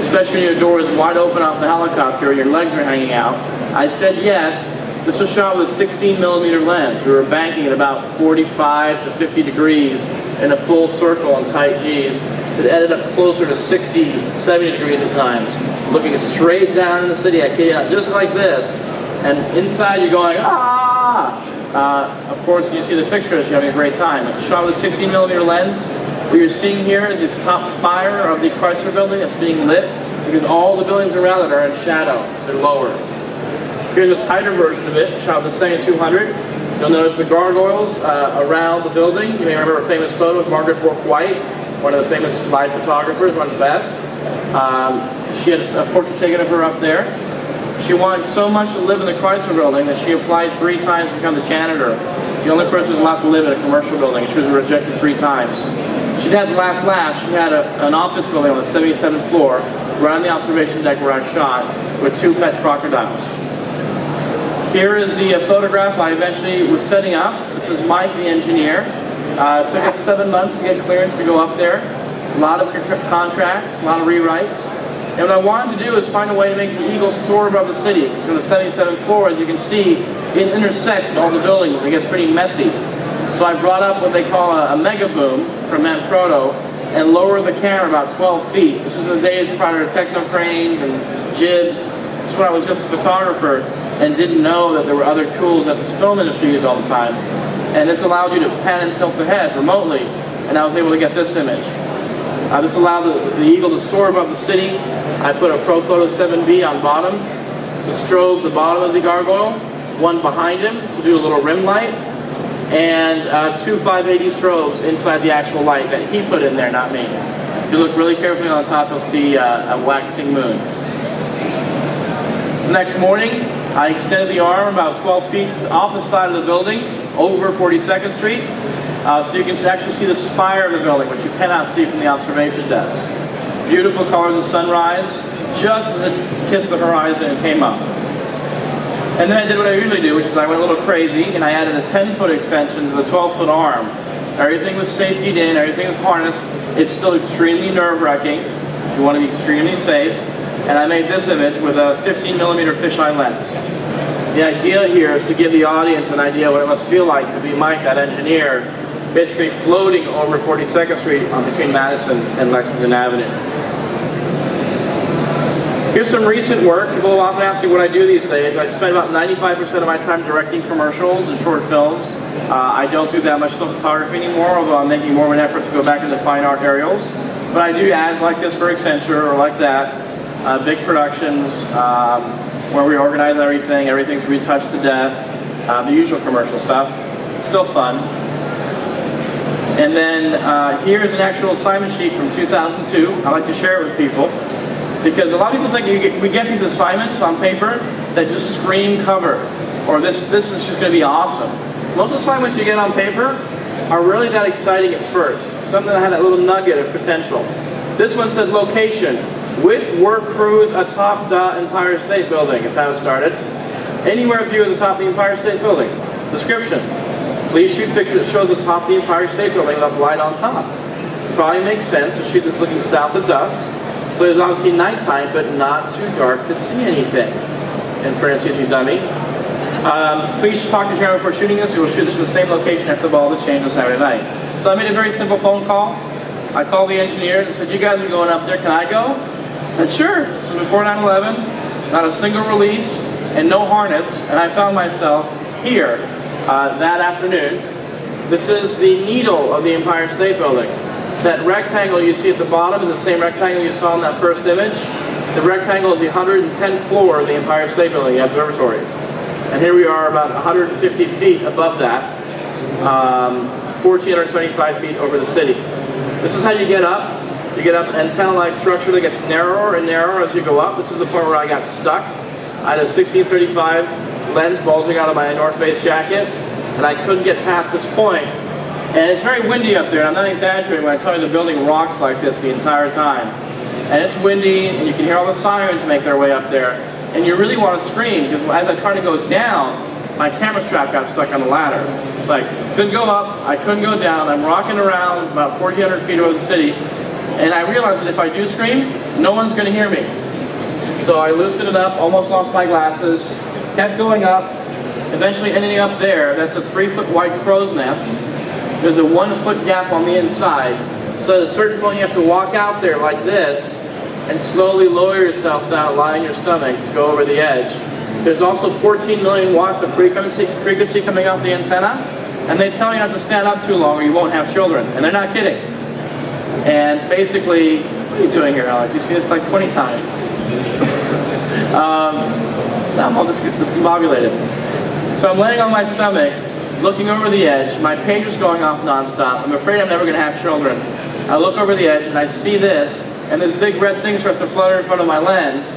especially when your door is wide open off the helicopter and your legs are hanging out. I said yes. This was shot with a 16mm lens. We were banking at about 45 to 50 degrees in a full circle on tight G's. It ended up closer to 60, 70 degrees at times. Looking straight down in the city, I kid you not, just like this. And inside you're going, ah! Of course, when you see the pictures, you're having a great time. It's shot with a 16mm lens. What you're seeing here is its top spire of the Chrysler building that's being lit because all the buildings around it are in shadow, so they're lower. Here's a tighter version of it, shot with the 7200. You'll notice the gargoyles around the building. You may remember a famous photo of Margaret Bourke White, one of the famous live photographers, one of the best. She had a portrait taken of her up there. She wanted so much to live in the Chrysler building that she applied 3 times to become the janitor. It's the only person who's allowed to live in a commercial building. She was rejected 3 times. She'd had the last laugh. She had an office building on the 77th floor, right on the observation deck where I shot, with 2 pet crocodiles. Here is the photograph I eventually was setting up. This is Mike, the engineer. It took us 7 months to get clearance to go up there. A lot of contracts, a lot of rewrites. And what I wanted to do is find a way to make the Eagle soar above the city. Because from the 77th floor, as you can see, it intersects with all the buildings. It gets pretty messy. So I brought up what they call a mega boom from Manfrotto and lowered the camera about 12 feet. This was in the days prior to techno cranes and jibs. This is when I was just a photographer and didn't know that there were other tools that this film industry used all the time. And this allowed you to pan and tilt the head remotely, and I was able to get this image. This allowed the Eagle to soar above the city. I put a ProPhoto 7B on bottom to strobe the bottom of the gargoyle, one behind him to do a little rim light, and 2 580 strobes inside the actual light that he put in there, not me. If you look really carefully on the top, you'll see a waxing moon. Next morning, I extended the arm about 12 feet off the side of the building, over 42nd Street, so you can actually see the spire of the building, which you cannot see from the observation desk. Beautiful colors of sunrise, just as it kissed the horizon and came up. And then I did what I usually do, which is I went a little crazy, and I added a 10-foot extension to the 12-foot arm. Everything was safetied in, everything was harnessed. It's still extremely nerve-wracking. You want to be extremely safe. And I made this image with a 15mm fisheye lens. The idea here is to give the audience an idea what it must feel like to be Mike, that engineer, basically floating over 42nd Street between Madison and Lexington Avenue. Here's some recent work. People often ask me what I do these days. I spend about 95% of my time directing commercials and short films. I don't do that much still photography anymore, although I'm making more of an effort to go back into fine art aerials. But I do ads like this for Accenture or like that. Big productions where we organize everything, everything's retouched to death, the usual commercial stuff, still fun. And then here's an actual assignment sheet from 2002. I like to share it with people because a lot of people think we get these assignments on paper that just scream cover, or this is just going to be awesome. Most assignments you get on paper are really that exciting at first, something that had that little nugget of potential. This one said location. With work crews atop the Empire State Building is how it started. Anywhere view of the top of the Empire State Building. Description. Please shoot a picture that shows the top of the Empire State Building with light on top. It probably makes sense to shoot this looking south of dusk. So there's obviously nighttime, but not too dark to see anything. In parentheses, you dummy. Please talk to General before shooting this. We will shoot this in the same location after the ball is changed on Saturday night. So I made a very simple phone call. I called the engineer and said, you guys are going up there, can I go? I said, sure. This was before 9/11, not a single release, and no harness, and I found myself here that afternoon. This is the needle of the Empire State Building. That rectangle you see at the bottom is the same rectangle you saw in that first image. The rectangle is the 110th floor of the Empire State Building, the observatory. And here we are about 150 feet above that, 1,475 feet over the city. This is how you get up. You get up an antenna-like structure that gets narrower and narrower as you go up. This is the point where I got stuck. I had a 1635 lens bulging out of my North Face jacket, and I couldn't get past this point. And it's very windy up there, and I'm not exaggerating when I tell you the building rocks like this the entire time. And it's windy, and you can hear all the sirens make their way up there. And you really want to scream, because as I tried to go down, my camera strap got stuck on the ladder. So I couldn't go up, I couldn't go down. I'm rocking around about 1,400 feet over the city, And I realized that if I do scream, no one's going to hear me. So I loosened it up, almost lost my glasses, kept going up, eventually ending up there. That's a 3-foot wide crow's nest. There's a 1-foot gap on the inside. So at a certain point you have to walk out there like this and slowly lower yourself down, lie on your stomach to go over the edge. There's also 14 million watts of frequency coming off the antenna, and they tell you not to stand up too long or you won't have children. And they're not kidding. And basically, what are you doing here, Alex? You've seen this like 20 times. I'm all discombobulated. So I'm laying on my stomach, looking over the edge. My pager's going off nonstop. I'm afraid I'm never going to have children. I look over the edge and I see this, and this big red thing starts to flutter in front of my lens,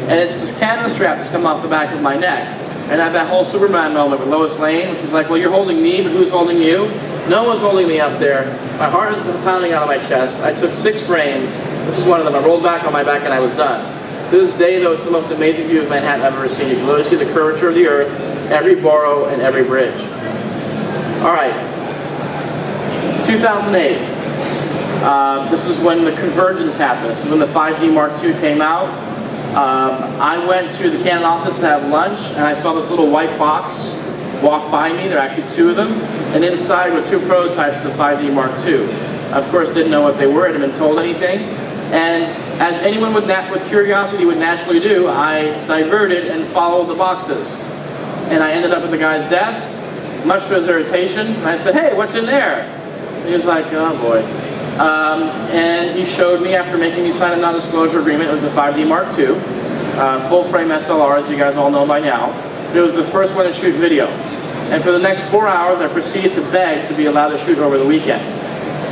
and it's the cannon strap that's come off the back of my neck. And I have that whole Superman moment with Lois Lane, which is like, well, you're holding me, but who's holding you? No one's holding me up there. My heart is pounding out of my chest. I took 6 frames. This is one of them. I rolled back on my back and I was done. To this day, though, it's the most amazing view of Manhattan I've ever seen. You can literally see the curvature of the earth, every borough, and every bridge. All right, 2008. This is when the convergence happened. This is when the 5D Mark II came out. I went to the Canon office to have lunch, and I saw this little white box walk by me. There are actually 2 of them, and inside were 2 prototypes of the 5D Mark II. I, of course, didn't know what they were, I hadn't been told anything, and as anyone with curiosity would naturally do, I diverted and followed the boxes. And I ended up at the guy's desk, much to his irritation, and I said, hey, what's in there? And he was like, oh boy. And he showed me, after making me sign a non-disclosure agreement, it was a 5D Mark II, full-frame SLR, as you guys all know by now. But it was the first one to shoot video. And for the next 4 hours, I proceeded to beg to be allowed to shoot over the weekend.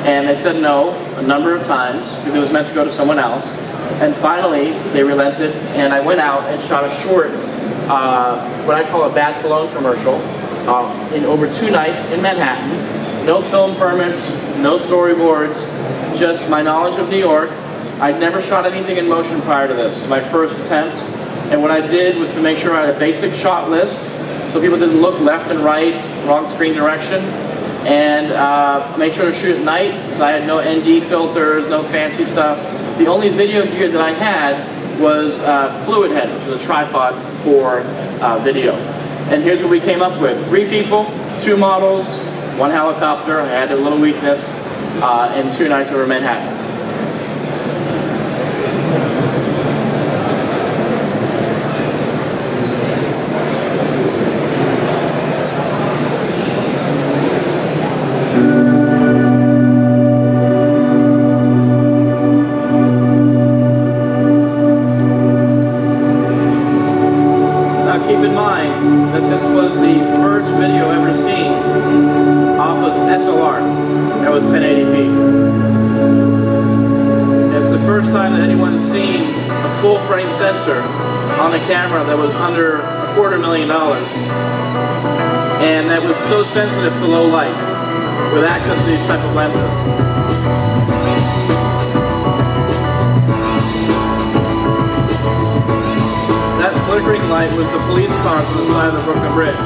And they said no a number of times, because it was meant to go to someone else. And finally, they relented, and I went out and shot a short, what I call a Bad Cologne commercial, in over 2 nights in Manhattan. No film permits, no storyboards, just my knowledge of New York. I'd never shot anything in motion prior to this. It was my first attempt. And what I did was to make sure I had a basic shot list, so people didn't look left and right, wrong screen direction, and make sure to shoot at night, because I had no ND filters, no fancy stuff. The only video gear that I had was Fluid Head, which is a tripod for video. And here's what we came up with. 3 people, 2 models, 1 helicopter. I had a little weakness, and 2 nights over Manhattan. Keep in mind that this was the first video ever seen off of SLR. That was 1080p. It's the first time that anyone's seen a full-frame sensor on a camera that was under $250,000, and that was so sensitive to low light, with access to these type of lenses. Flickering light was the police cars on the side of the Brooklyn Bridge.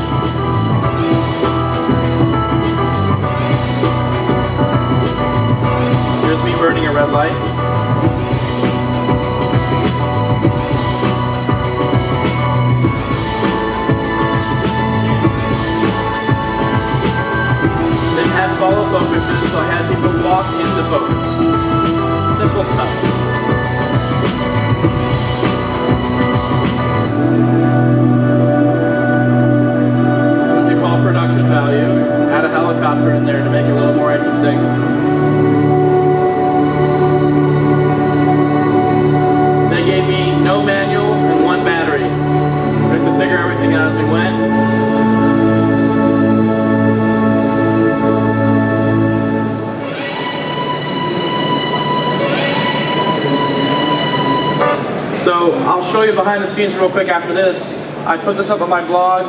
Here's me burning a red light. Didn't have follow focuses, so I had people walk into focus. Simple stuff. Production value, add a helicopter in there to make it a little more interesting. They gave me no manual and 1 battery. We had to figure everything out as we went. So I'll show you behind the scenes real quick after this. I put this up on my blog.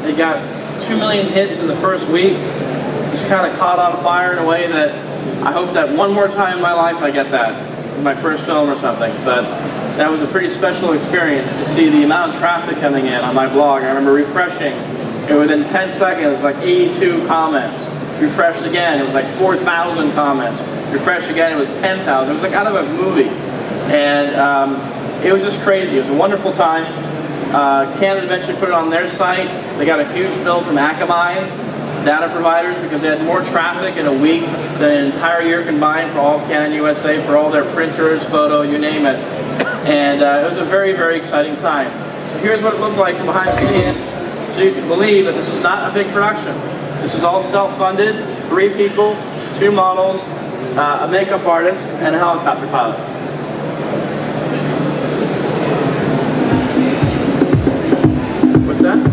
It got 2 million hits in the first week. Just kind of caught on fire in a way that I hope that one more time in my life I get that in my first film or something. But that was a pretty special experience to see the amount of traffic coming in on my blog. I remember refreshing, and within 10 seconds, like 82 comments. Refreshed again, it was like 4,000 comments. refresh again, it was 10,000. It was like out of a movie. And it was just crazy. It was a wonderful time. Canon eventually put it on their site. They got a huge bill from Akamai, data providers, because they had more traffic in a week than an entire year combined for all of Canon USA, for all their printers, photo, you name it. And it was a very, very exciting time. So here's what it looked like from behind the scenes, so you can believe that this was not a big production. This was all self-funded, 3 people, 2 models, a makeup artist, and a helicopter pilot. What's that?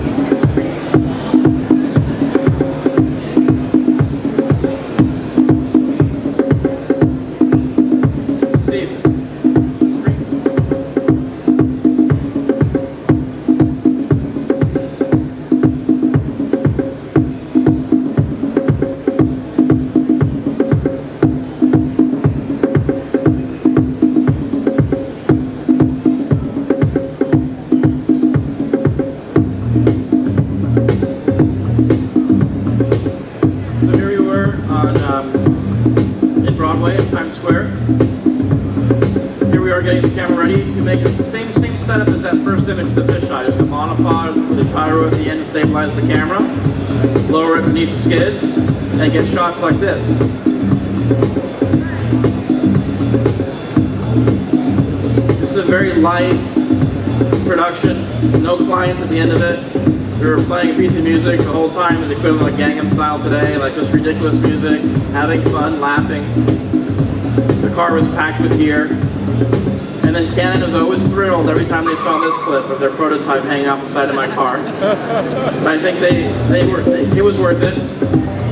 Getting the camera ready to make it the same setup as that first image of the fisheye. Just a monopod with a gyro at the end to stabilize the camera, lower it beneath the skids, and get shots like this. This is a very light production, no clients at the end of it. We were playing a piece of music the whole time, the equivalent of Gangnam Style today, like just ridiculous music, having fun, laughing. The car was packed with gear. And then Canon was always thrilled every time they saw this clip of their prototype hanging off the side of my car. But I think it was worth it.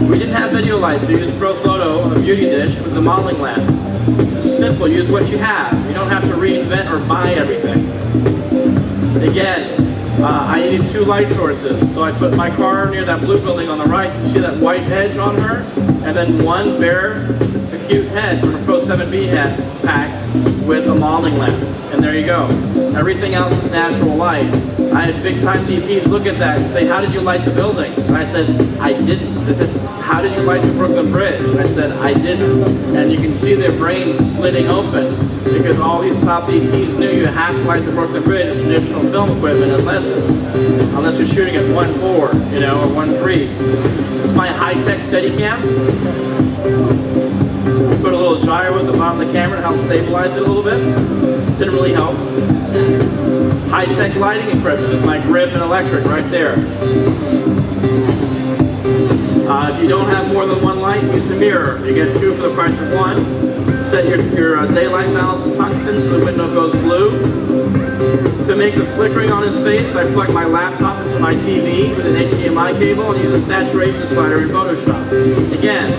We didn't have video lights, so you used ProPhoto, a beauty dish, with the modeling lamp. It's simple, use what you have. You don't have to reinvent or buy everything. Again, I needed 2 light sources, so I put my car near that blue building on the right. You see that white edge on her? And then one bare, acute head from a Pro 7B head pack with a modeling lamp. And there you go. Everything else is natural light. I had big time DPs look at that and say, how did you light the buildings? And I said, I didn't. They said, how did you light the Brooklyn Bridge? And I said, I didn't. And you can see their brains splitting open because all these top DPs knew you have to light the Brooklyn Bridge with traditional film equipment and lenses. Unless you're shooting at 1.4, you know, or 1.3. This is my high-tech Steadicam. Put a little gyro at the bottom of the camera to help stabilize it a little bit. Didn't really help. High-tech lighting equipment is my grip and electric right there. If you don't have more than 1 light, use a mirror. You get 2 for the price of 1. Set your daylight balance in tungsten so the window goes blue. To make the flickering on his face, I plug my laptop into my TV with an HDMI cable and use a saturation slider in Photoshop. Again,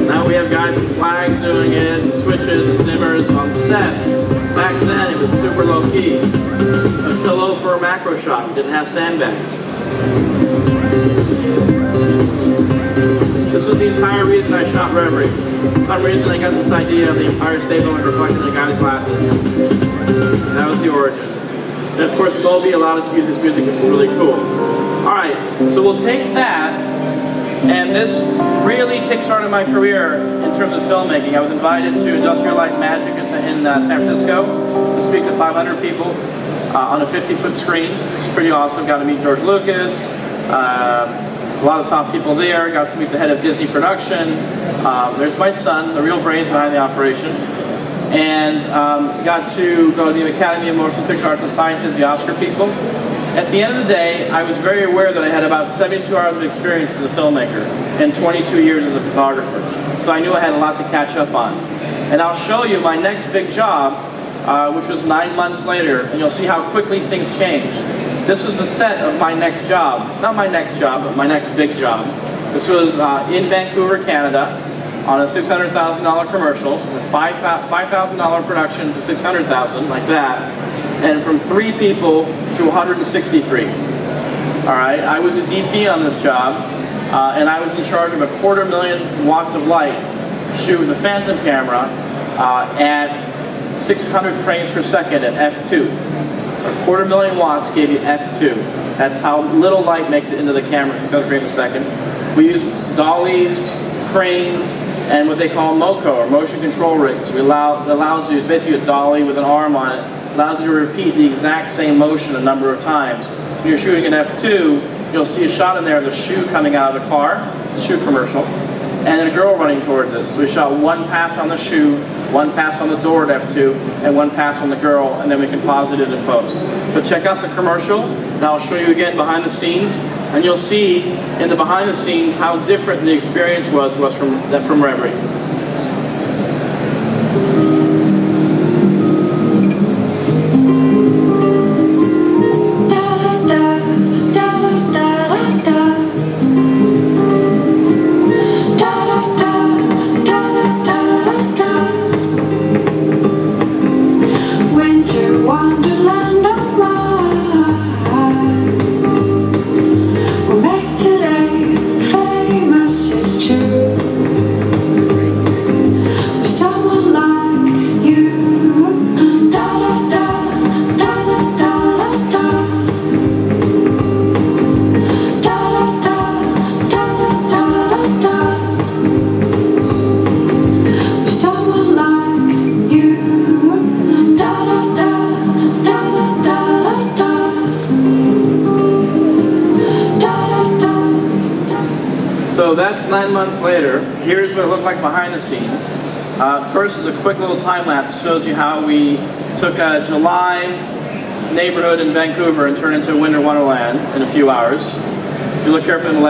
now we have guys with flags doing it, switches and dimmers on sets. Back then it was super low key. A pillow for a macro shot, we didn't have sandbags. This was the entire reason I shot Reverie. For some reason I got this idea of the Empire State Building reflecting the guided glasses. That was the origin. And of course Moby allowed us to use his music, which is really cool. Alright, so we'll take that, and this really kickstarted my career in terms of filmmaking. I was invited to Industrial Light and Magic in San Francisco to speak to 500 people on a 50-foot screen, which is pretty awesome. Got to meet George Lucas, a lot of top people there. Got to meet the head of Disney Production. There's my son, the real brains behind the operation. And got to go to the Academy of Motion Picture Arts and Sciences, the Oscar people. At the end of the day, I was very aware that I had about 72 hours of experience as a filmmaker and 22 years as a photographer. So I knew I had a lot to catch up on. And I'll show you my next big job, which was 9 months later, and you'll see how quickly things changed. This was the set of my next job. Not my next job, but my next big job. This was in Vancouver, Canada, on a $600,000 commercial, from a $5,000 production to $600,000, like that. And from 3 people to 163. All right, I was a DP on this job, and I was in charge of 250,000 watts of light to shoot with a Phantom camera at 600 frames per second at f2. 250,000 watts gave you f2. That's how little light makes it into the camera, 600 frames a second. We use dollies, cranes, and what they call MoCo, or motion control rigs. It allows you, it's basically a dolly with an arm on it, allows you to repeat the exact same motion a number of times. When you're shooting an F2, you'll see a shot in there of the shoe coming out of the car, it's a shoe commercial, and then a girl running towards it. So we shot one pass on the shoe, one pass on the door at F2, and one pass on the girl, and then we composite it in post. So check out the commercial, and I'll show you again behind the scenes, and you'll see in the behind the scenes how different the experience was from Reverie. Wonderland of mine, we'll make today famous, it's true. With someone like you, da da da da da da da da da da da da. With someone like you, da da da. So that's 9 months later. Here's what it looked like behind the scenes. First is a quick little time lapse. Shows you how we took a July neighborhood in Vancouver and turned it into a winter wonderland in a few hours. If you look carefully in the left